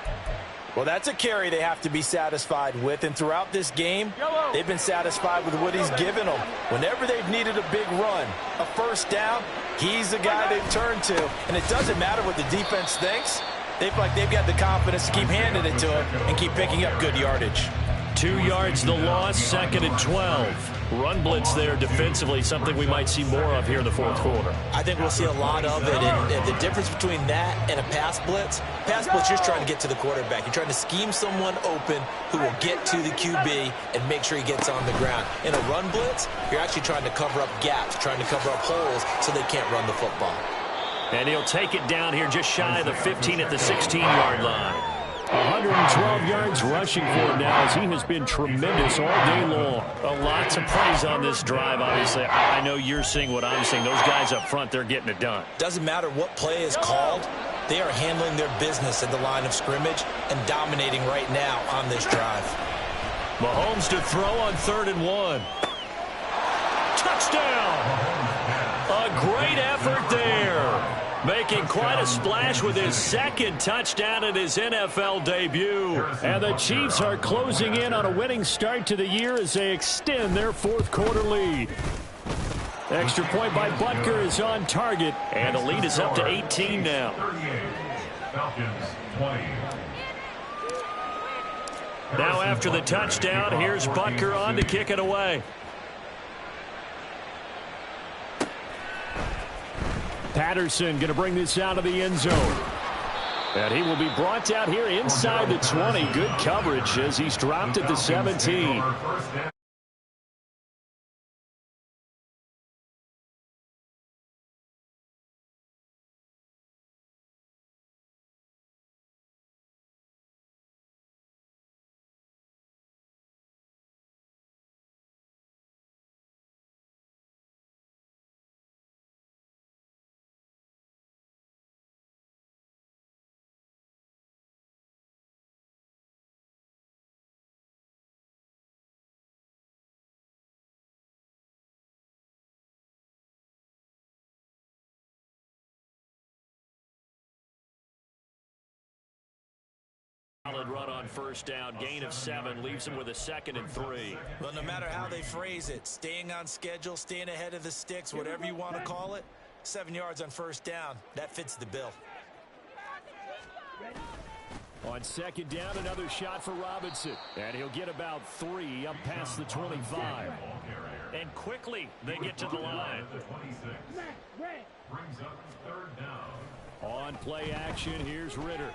Well, that's a carry they have to be satisfied with, and throughout this game, they've been satisfied with what he's given them. Whenever they've needed a big run, a first down, he's the guy they've turned to, and it doesn't matter what the defense thinks. They feel like they've got the confidence to keep handing it to him and keep picking up good yardage. 2 yards the loss, 2nd and 12. Run blitz there defensively, something we might see more of here in the 4th quarter. I think we'll see a lot of it, and the difference between that and a pass blitz, you're just trying to get to the quarterback. You're trying to scheme someone open who will get to the QB and make sure he gets on the ground. In a run blitz, you're actually trying to cover up gaps, trying to cover up holes so they can't run the football. And he'll take it down here just shy of the 15 at the 16-yard line. 112 yards rushing for him now as he has been tremendous all day long. Lots of praise on this drive, obviously. I know you're seeing what I'm seeing. Those guys up front, they're getting it done. Doesn't matter what play is called. They are handling their business at the line of scrimmage and dominating right now on this drive. Mahomes to throw on 3rd and 1. Touchdown! A great effort there. Making quite a splash with his 2nd touchdown in his NFL debut. And the Chiefs are closing in on a winning start to the year as they extend their 4th quarter lead. Extra point by Butker is on target, and the lead is up to 18 now. Falcons 20. Now after the touchdown, here's Butker on to kick it away. Patterson going to bring this out of the end zone. And he will be brought out here inside the 20. Good coverage as he's dropped at the 17. solid run on first down. Gain of 7 leaves him with a 2nd and 3. Well, no matter how they phrase it, staying on schedule, staying ahead of the sticks, whatever you want to call it, 7 yards on first down, that fits the bill. On 2nd down, another shot for Robinson. And he'll get about 3 up past the 25. And quickly they get to the line. Brings up 3rd down. On play action, here's Ritter.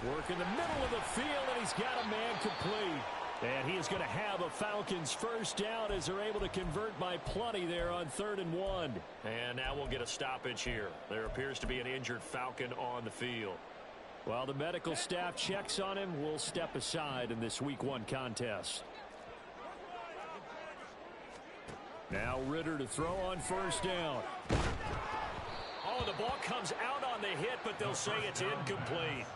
Work in the middle of the field, and he's got a man complete. And he is going to have a Falcons first down as they're able to convert by plenty there on 3rd and 1. And now we'll get a stoppage here. There appears to be an injured Falcon on the field. While the medical staff checks on him, we'll step aside in this Week 1 contest. Now Ritter to throw on first down. Oh, the ball comes out on the hit, but they'll say it's incomplete.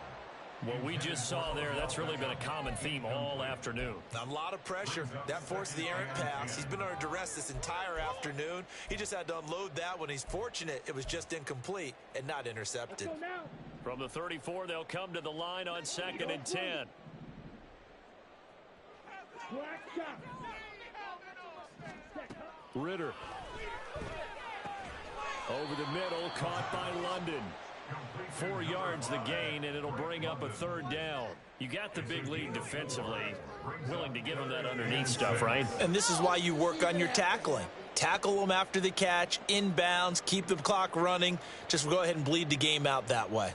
What we just saw there, that's really been a common theme all afternoon. A lot of pressure. That forced the errant pass. He's been under duress this entire afternoon. He just had to unload that one. He's fortunate it was just incomplete and not intercepted. From the 34, they'll come to the line on 2nd and 10. Ritter. Over the middle, caught by London. 4 yards the gain, and it'll bring up a 3rd down. You got the big lead defensively. Willing to give them that underneath stuff, right? And this is why you work on your tackling. Tackle them after the catch, inbounds, keep the clock running. Just go ahead and bleed the game out that way.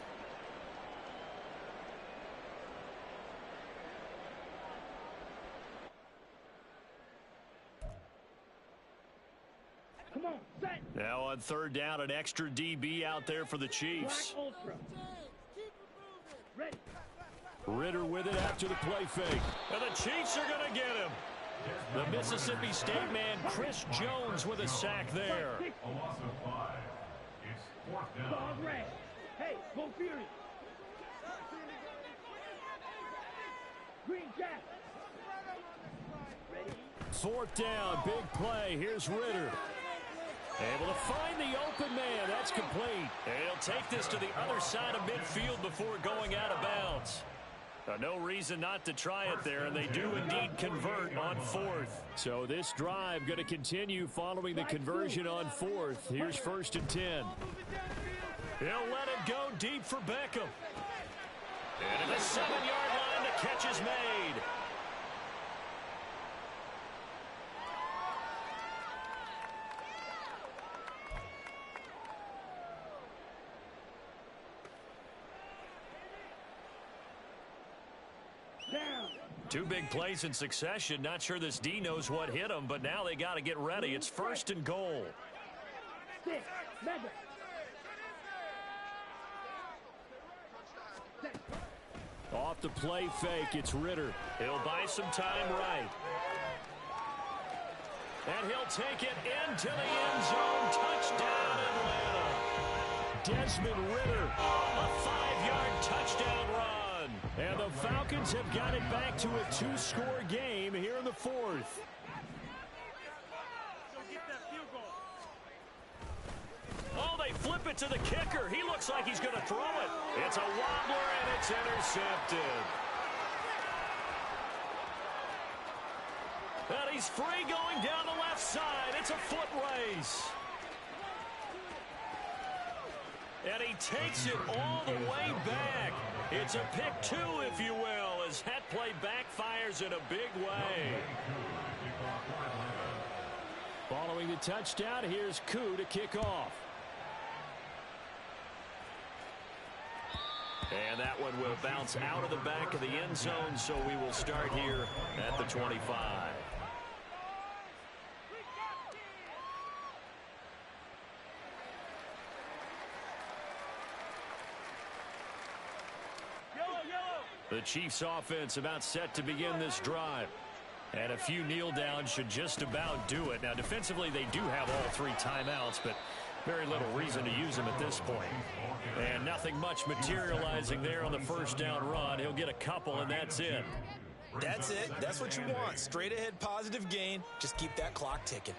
Come on, set. Now on 3rd down, an extra DB out there for the Chiefs. Ready. Ritter with it after the play fake. And the Chiefs are going to get him. The Mississippi State man, Chris Jones, with a sack there. A loss of 5. It's 4th down. Dog red. Hey, go Fury. Green Jack. Ready. 4th down, big play. Here's Ritter. Able to find the open man. That's complete. And he'll take this to the other side of midfield before going out of bounds. No reason not to try it there, and they do indeed convert on 4th. So this drive going to continue following the conversion on 4th. Here's 1st and 10. He'll let it go deep for Beckham. And at the 7-yard line, the catch is made. Down. 2 big plays in succession. Not sure this D knows what hit him, but now they got to get ready. It's 1st and goal. 6. Mega. Off the play fake, it's Ritter. He'll buy some time right. And he'll take it into the end zone. Touchdown, Atlanta. Desmond Ritter, a 5-yard touchdown run. And the Falcons have got it back to a 2-score game here in the 4th. Oh, they flip it to the kicker. He looks like he's going to throw it. It's a wobbler, and it's intercepted. And he's free going down the left side. It's a foot race. And he takes it all the way back. It's a pick 2, if you will, as that play backfires in a big way. Following the touchdown, here's Koo to kick off. And that one will bounce out of the back of the end zone, so we will start here at the 25. The Chiefs offense about set to begin this drive. And a few kneel downs should just about do it. Now, defensively, they do have all 3 timeouts, but very little reason to use them at this point. And nothing much materializing there on the first down run. He'll get a couple, and that's it. That's it. That's what you want. Straight ahead positive gain. Just keep that clock ticking.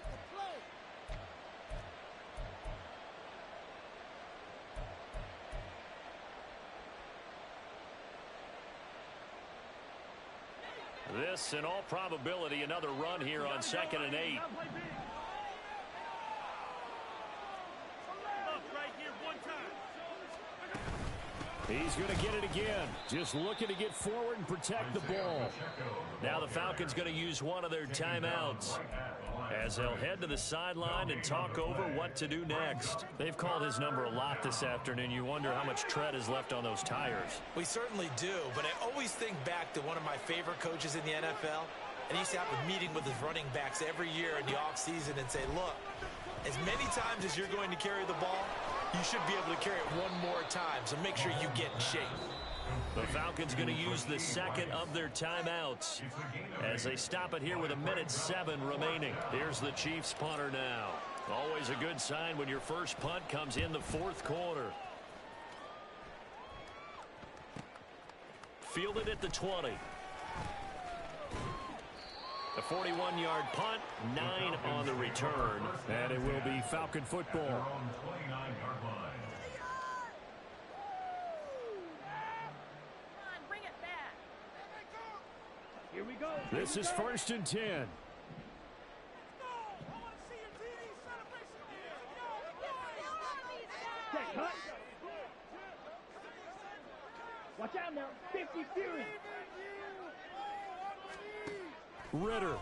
pass. In all probability, another run here on 2nd and 8. He's going to get it again. Just looking to get forward and protect the ball. Now the Falcons going to use one of their timeouts as they'll head to the sideline and talk over what to do next. They've called his number a lot this afternoon. You wonder how much tread is left on those tires. We certainly do, but I always think back to one of my favorite coaches in the NFL. And he used to have a meeting with his running backs every year in the offseason and say, look, as many times as you're going to carry the ball, you should be able to carry it one more time, so make sure you get in shape. The Falcons going to use the second of their timeouts as they stop it here with 1:07 remaining. Here's the Chiefs punter now. Always a good sign when your first punt comes in the 4th quarter. Fielded at the 20. A 41-yard punt, 9 on the return, and it will be Falcon football. Here we go. This is 1st and 10. Check, cut. Watch out now. 50 Fury. Ritter.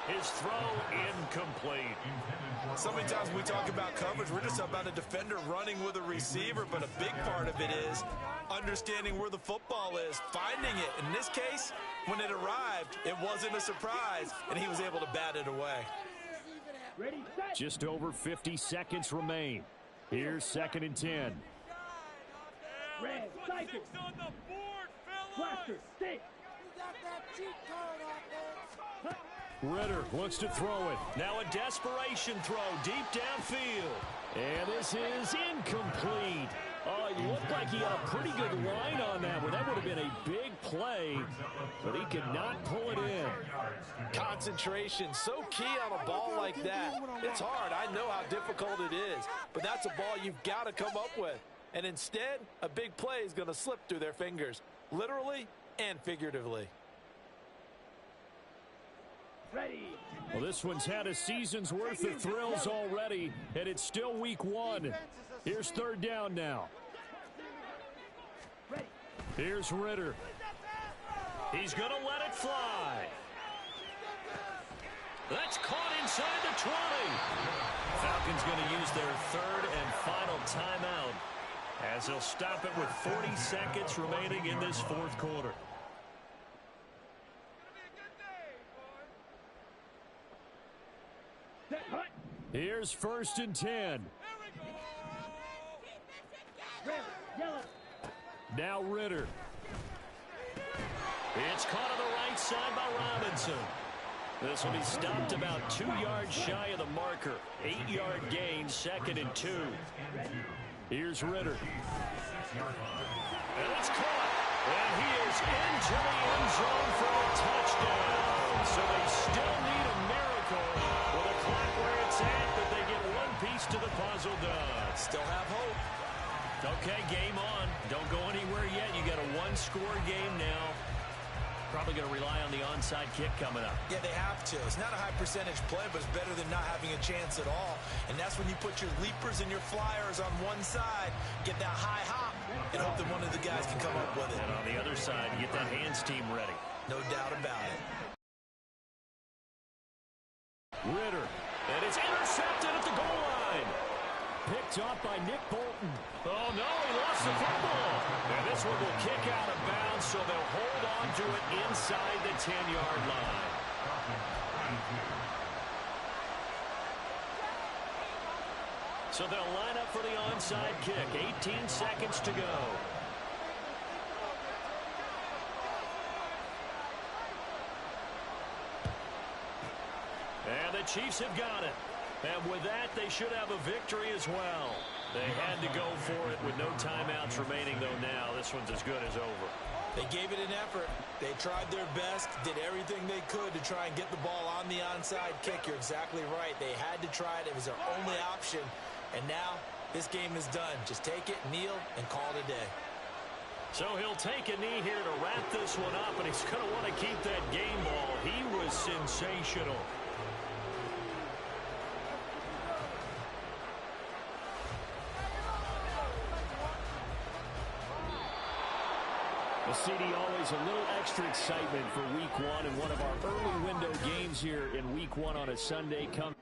His throw incomplete. So many times when we talk about coverage, we're just about a defender running with a receiver, but a big part of it is understanding where the football is, finding it. In this case, when it arrived, it wasn't a surprise, and he was able to bat it away. Ready, set. Just over 50 seconds remain. Here's 2nd and 10. Red, cycle. Blaster, stick. Ritter looks to throw it. Now a desperation throw deep downfield. And this is incomplete. Oh, it looked like he had a pretty good line on that one. That would have been a big play, but he could not pull it in. Concentration, so key on a ball like that. It's hard. I know how difficult it is, but that's a ball you've got to come up with. And instead, a big play is going to slip through their fingers, literally and figuratively. Ready. Well, this one's had a season's worth of thrills already, and it's still week 1. Here's 3rd down now. Here's Ritter. He's going to let it fly. That's caught inside the 20. Falcons going to use their 3rd and final timeout as they'll stop it with 40 seconds remaining in this 4th quarter. Here's 1st and 10. Red, yellow. Now Ritter. It's caught on the right side by Robinson. This will be stopped about 2 yards shy of the marker. 8-yard gain, 2nd and 2. Here's Ritter. And it's caught. And he is into the end zone for a touchdown. So they still need a miracle with a clock where it's at that they get one piece to the puzzle done. Still have hope. Okay, game on. Don't go anywhere yet. You got a 1-score game now. Probably going to rely on the onside kick coming up. Yeah, they have to. It's not a high percentage play, but it's better than not having a chance at all. And that's when you put your leapers and your flyers on one side, get that high hop, and hope that one of the guys can come up with it. And on the other side, you get that hands team ready. No doubt about it. Ritter. And it's intercepted at the goal line. Picked up by Nick Bolton. Oh, no, he lost the football. And this one will kick out of bounds, so they'll hold on to it inside the 10-yard line. So they'll line up for the onside kick. 18 seconds to go. And the Chiefs have got it. And with that, they should have a victory as well. They had to go for it with no timeouts remaining, though now this one's as good as over. They gave it an effort. They tried their best, did everything they could to try and get the ball on the onside kick. You're exactly right. They had to try it. It was their only option. And now this game is done. Just take it, kneel, and call it a day. So he'll take a knee here to wrap this one up, and he's going to want to keep that game ball. He was sensational. Well, CD, always a little extra excitement for Week 1 and one of our early window games here in Week 1 on a Sunday. Come.